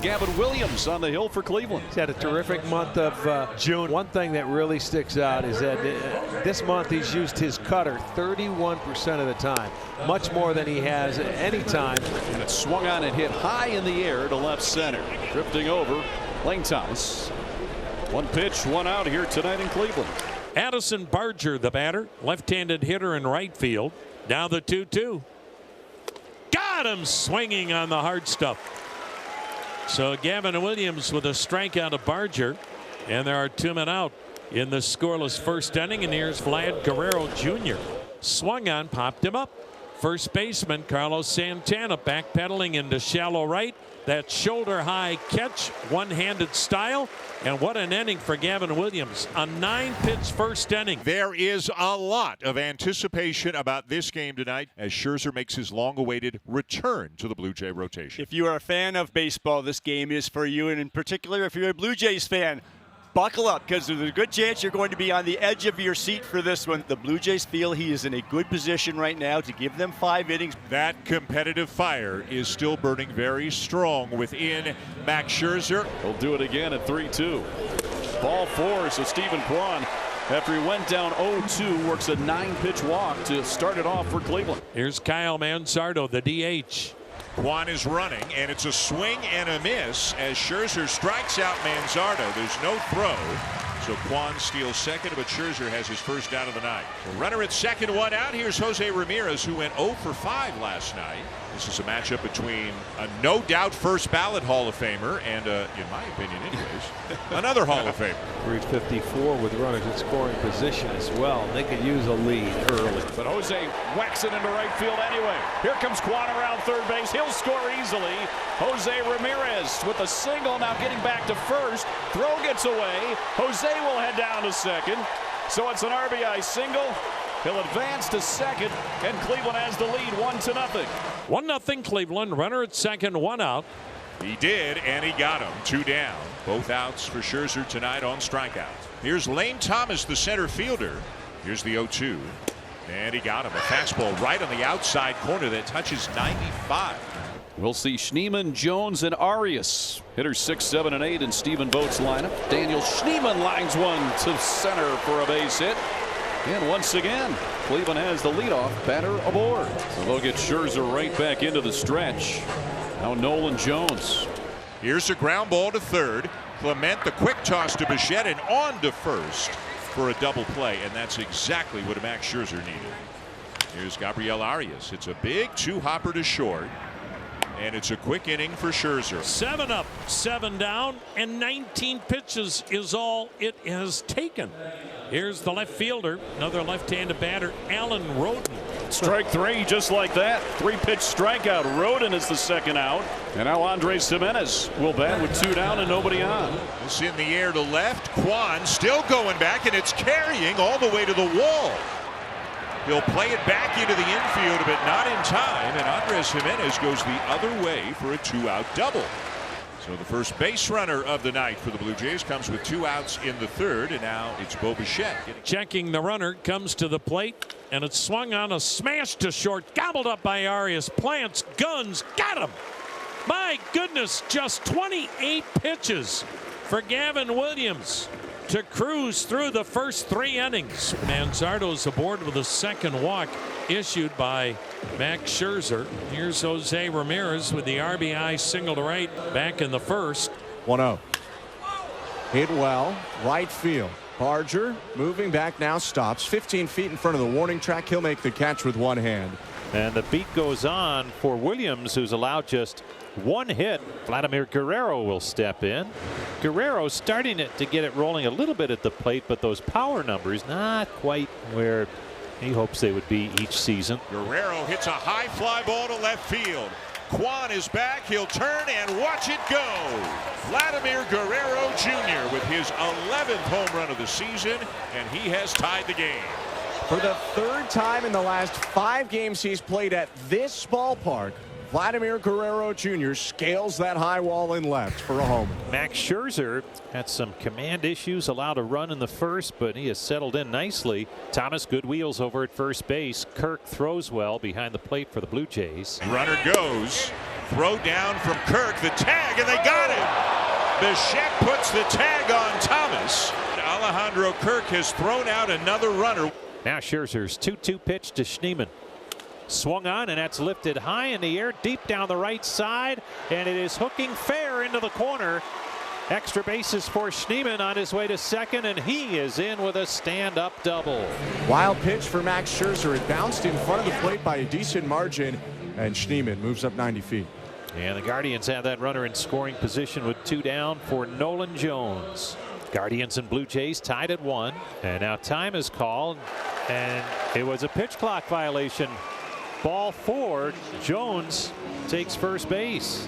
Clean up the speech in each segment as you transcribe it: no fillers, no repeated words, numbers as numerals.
Gavin Williams on the hill for Cleveland. He's had a terrific month of June. One thing that really sticks out is that this month he's used his cutter 31% of the time, much more than he has at any time. And it swung on and hit high in the air to left center. Drifting over, Lane Thomas. One pitch, one out here tonight in Cleveland. Addison Barger, the batter, left-handed hitter in right field. Now the 2-2. Got him swinging on the hard stuff. So Gavin Williams with a strikeout of Barger, and there are 2 men out in the scoreless first inning. And here's Vlad Guerrero Jr. Swung on, popped him up. First baseman Carlos Santana backpedaling into shallow right. That shoulder high catch, one-handed style. And what an inning for Gavin Williams. A 9-pitch first inning. There is a lot of anticipation about this game tonight as Scherzer makes his long-awaited return to the Blue Jay rotation. If you are a fan of baseball, this game is for you. And in particular, if you're a Blue Jays fan, buckle up, because there's a good chance you're going to be on the edge of your seat for this one. The Blue Jays feel he is in a good position right now to give them 5 innings. That competitive fire is still burning very strong within Max Scherzer. He'll do it again at 3-2. Ball 4, so Stephen Cron, after he went down 0-2, works a 9-pitch walk to start it off for Cleveland. Here's Kyle Manzardo, the DH. Juan is running, and it's a swing and a miss as Scherzer strikes out Manzardo. There's no throw, so Juan steals second, but Scherzer has his first out of the night. The runner at second, 1 out. Here's Jose Ramirez, who went 0 for 5 last night. This is a matchup between a no-doubt first-ballot Hall of Famer and, in my opinion anyways, another Hall of Famer. 354 with runners in scoring position as well. They could use a lead early. But Jose whacks it into right field anyway. Here comes Quan around third base. He'll score easily. Jose Ramirez with a single, now getting back to first. Throw gets away. Jose will head down to second. So it's an RBI single. He'll advance to second, and Cleveland has the lead 1-0. 1-0 Cleveland. Runner at second, 1 out. He did, and he got him. 2 down. Both outs for Scherzer tonight on strikeouts. Here's Lane Thomas, the center fielder. Here's the 0-2. And he got him. A fastball right on the outside corner that touches 95. We'll see Schneemann, Jones, and Arias. Hitters 6, 7, and 8 in Stephen Vogt's lineup. Daniel Schneemann lines one to center for a base hit. And once again, Cleveland has the leadoff batter aboard. So they'll get Scherzer right back into the stretch. Now Nolan Jones. Here's a ground ball to third. Clement, the quick toss to Bichette, and on to first for a double play. And that's exactly what Max Scherzer needed. Here's Gabriel Arias. It's a big 2-hopper to short. And it's a quick inning for Scherzer. 7 up, 7 down, and 19 pitches is all it has taken. Here's the left fielder, another left-handed batter, Alan Roden. Strike 3 just like that. 3-pitch strikeout. Roden is the second out. And now Andres Gimenez will bat with 2 down and nobody on. It's in the air to left. Quan still going back, and it's carrying all the way to the wall. He'll play it back into the infield, but not in time, and Andres Gimenez goes the other way for a 2-out double. So the first base runner of the night for the Blue Jays comes with 2 outs in the third, and now it's Bo Bichette. Checking the runner, comes to the plate, and it's swung on, a smash to short, gobbled up by Arias. Plants, guns, got him. My goodness, just 28 pitches for Gavin Williams to cruise through the first 3 innings. Manzardo's aboard with a second walk issued by Max Scherzer. Here's Jose Ramirez with the RBI single to right back in the first. 1-0. Hit well, right field. Barger moving back now, stops 15 feet in front of the warning track. He'll make the catch with one hand. And the beat goes on for Williams, who's allowed just 1 hit. Vladimir Guerrero will step in. Guerrero starting to get it rolling a little bit at the plate, but those power numbers not quite where he hopes they would be each season. Guerrero hits a high fly ball to left field. Quan is back. He'll turn and watch it go. Vladimir Guerrero Jr. with his 11th home run of the season, and he has tied the game. For the 3rd time in the last 5 games he's played at this ballpark, Vladimir Guerrero Jr. scales that high wall in left for a home. Max Scherzer had some command issues, allowed a run in the first, but he has settled in nicely. Thomas, good wheels over at first base. Kirk throws well behind the plate for the Blue Jays. Runner goes. throw down from Kirk, the tag, and they got it. Bichette puts the tag on Thomas. Alejandro Kirk has thrown out another runner. Now Scherzer's 2-2 pitch to Schneemann. Swung on, and that's lifted high in the air, deep down the right side, and it is hooking fair into the corner. Extra bases for Schneemann on his way to second, and he is in with a stand-up double. Wild pitch for Max Scherzer. It bounced in front of the plate by a decent margin, and Schneemann moves up 90 feet. And the Guardians have that runner in scoring position with 2 down for Nolan Jones. Guardians and Blue Jays tied at 1, and now time is called, and it was a pitch clock violation. Ball 4. Jones takes first base,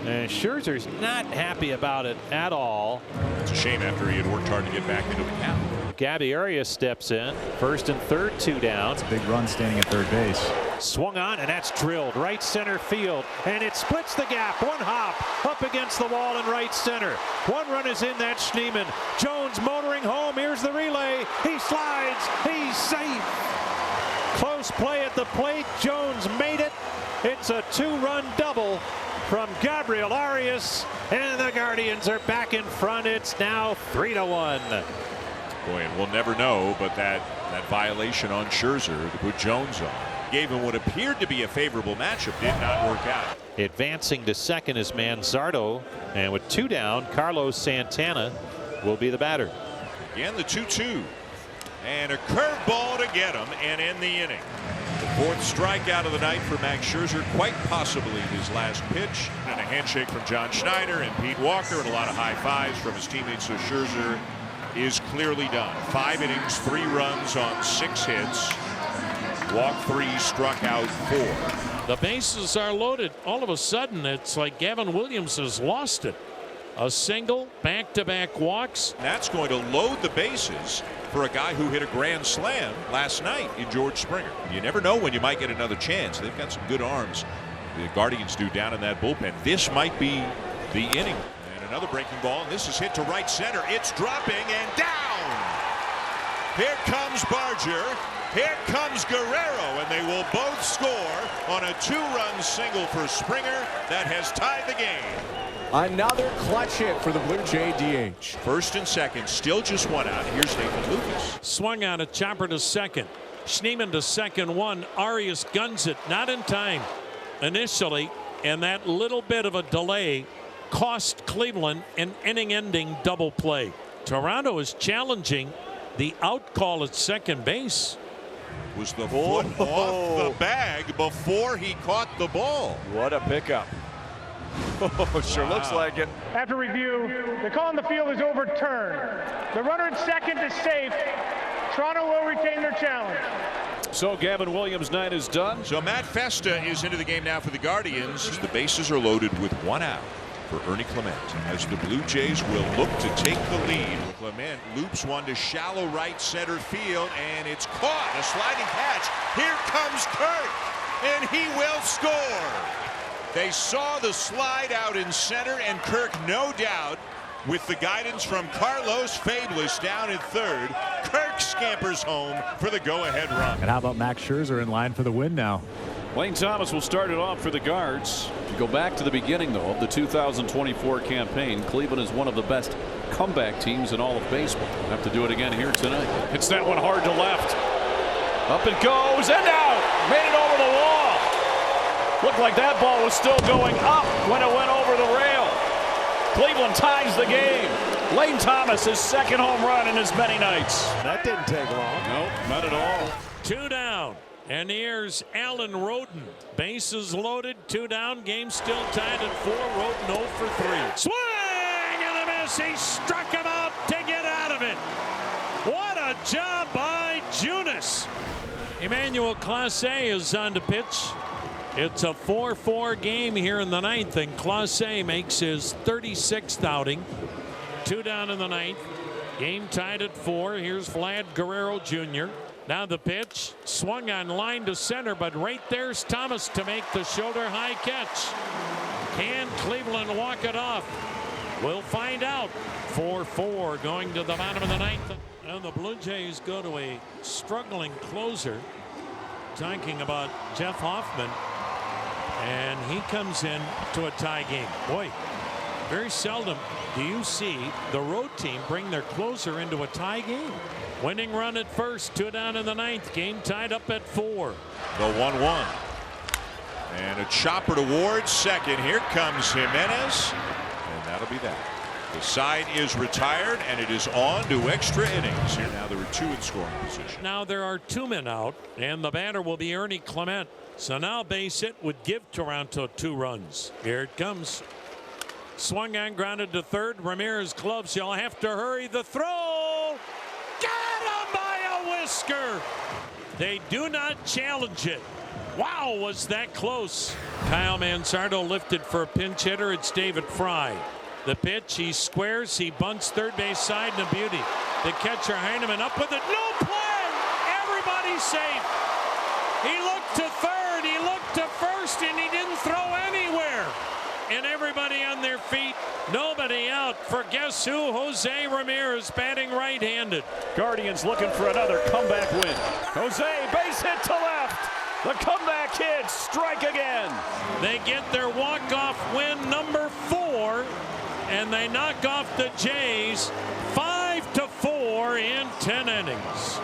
and Scherzer's not happy about it at all. It's a shame after he had worked hard to get back into the count. Gabby Arias steps in. First and third, 2 down. It's a big run standing at third base. Swung on, and that's drilled right center field, and it splits the gap. 1 hop up against the wall in right center. 1 run is in. That Schneemann. Jones motoring home. Here's the relay. He slides. He's safe. Close play at the plate. Jones made it. It's a 2-run double from Gabriel Arias, and the Guardians are back in front. It's now 3-1. Boy, and we'll never know, but that violation on Scherzer to put Jones on gave him what appeared to be a favorable matchup. Did not work out. Advancing to second is Manzardo, and with 2 down, Carlos Santana will be the batter. Again, the 2-2. And a curveball to get him and end the inning. The 4th strikeout of the night for Max Scherzer, quite possibly his last pitch. And a handshake from John Schneider and Pete Walker, and a lot of high fives from his teammates. So Scherzer is clearly done. 5 innings, 3 runs on 6 hits. Walked 3, struck out 4. The bases are loaded. All of a sudden, it's like Gavin Williams has lost it. A single, back-to-back walks. That's going to load the bases for a guy who hit a grand slam last night in George Springer. You never know when you might get another chance. They've got some good arms, the Guardians do, down in that bullpen. This might be the inning. And another breaking ball, and this is hit to right center. It's dropping and down. Here comes Barger. Here comes Guerrero, and they will both score on a 2-run single for Springer that has tied the game. Another clutch hit for the Blue Jay DH. First and second, still just 1 out. Here's Nathan Lucas. Swung on a chopper to second. Schneemann to second 1. Arias guns it, not in time initially, and that little bit of a delay cost Cleveland an inning-ending double play. Toronto is challenging the out call at second base. Was the foot off the bag before he caught the ball. What a pickup. Sure looks like it. After review, the call on the field is overturned. The runner at second is safe. Toronto will retain their challenge. So Gavin Williams' night is done. So Matt Festa is into the game now for the Guardians. The bases are loaded with 1 out for Ernie Clement, as the Blue Jays will look to take the lead. Clement loops one to shallow right center field, and it's caught. A sliding catch. Here comes Kirk, and he will score. They saw the slide out in center, and Kirk, no doubt, with the guidance from Carlos Fabulous down at third, Kirk scampers home for the go-ahead run. And how about Max Scherzer in line for the win now? Lane Thomas will start it off for the Guards. If you go back to the beginning, though, of the 2024 campaign, Cleveland is one of the best comeback teams in all of baseball. We'll have to do it again here tonight. Hits that one hard to left. Up it goes and out. Made it over the wall. Looked like that ball was still going up when it went over the rail. Cleveland ties the game. Lane Thomas, his 2nd home run in as many nights. That didn't take long. Nope, not at all. 2 down. And here's Alan Roden. Bases loaded, 2 down. Game still tied at 4. Roden 0 for 3. Swing and a miss. He struck him out to get out of it. What a job by Junis. Emmanuel Clase is on to pitch. It's a 4-4 game here in the 9th, and Clase makes his 36th outing. 2 down in the 9th. Game tied at 4. Here's Vlad Guerrero Jr. Now the pitch, swung on line to center, but right there's Thomas to make the shoulder high catch. Can Cleveland walk it off? We'll find out. 4-4 going to the bottom of the 9th. And the Blue Jays go to a struggling closer. Talking about Jeff Hoffman. And he comes in to a tie game. Boy, very seldom do you see the road team bring their closer into a tie game. Winning run at first, 2 down in the 9th. Game tied up at 4. The 1-1. And a chopper towards second. Here comes Jimenez. And that'll be that. The side is retired, and it is on to extra innings. Here now there are 2 in scoring position. Now there are 2 men out, and the batter will be Ernie Clement. So now base hit would give Toronto 2 runs. Here it comes. Swung on, grounded to third. Ramirez gloves. He'll have to hurry. The throw. Got him by a whisker. They do not challenge it. Wow, was that close. Kyle Manzardo lifted for a pinch hitter. It's David Fry. The pitch, he squares, he bunts third base side, and a beauty. The catcher Heineman up with it. No play. Everybody's safe. He looked to third, he looked to first, and he didn't throw anywhere. And everybody on their feet, nobody out for guess who? Jose Ramirez, batting right-handed. Guardians looking for another comeback win. Jose, base hit to left. The comeback hit, strike again. They get their walk-off win number 4, and they knock off the Jays 5-4 in 10 innings.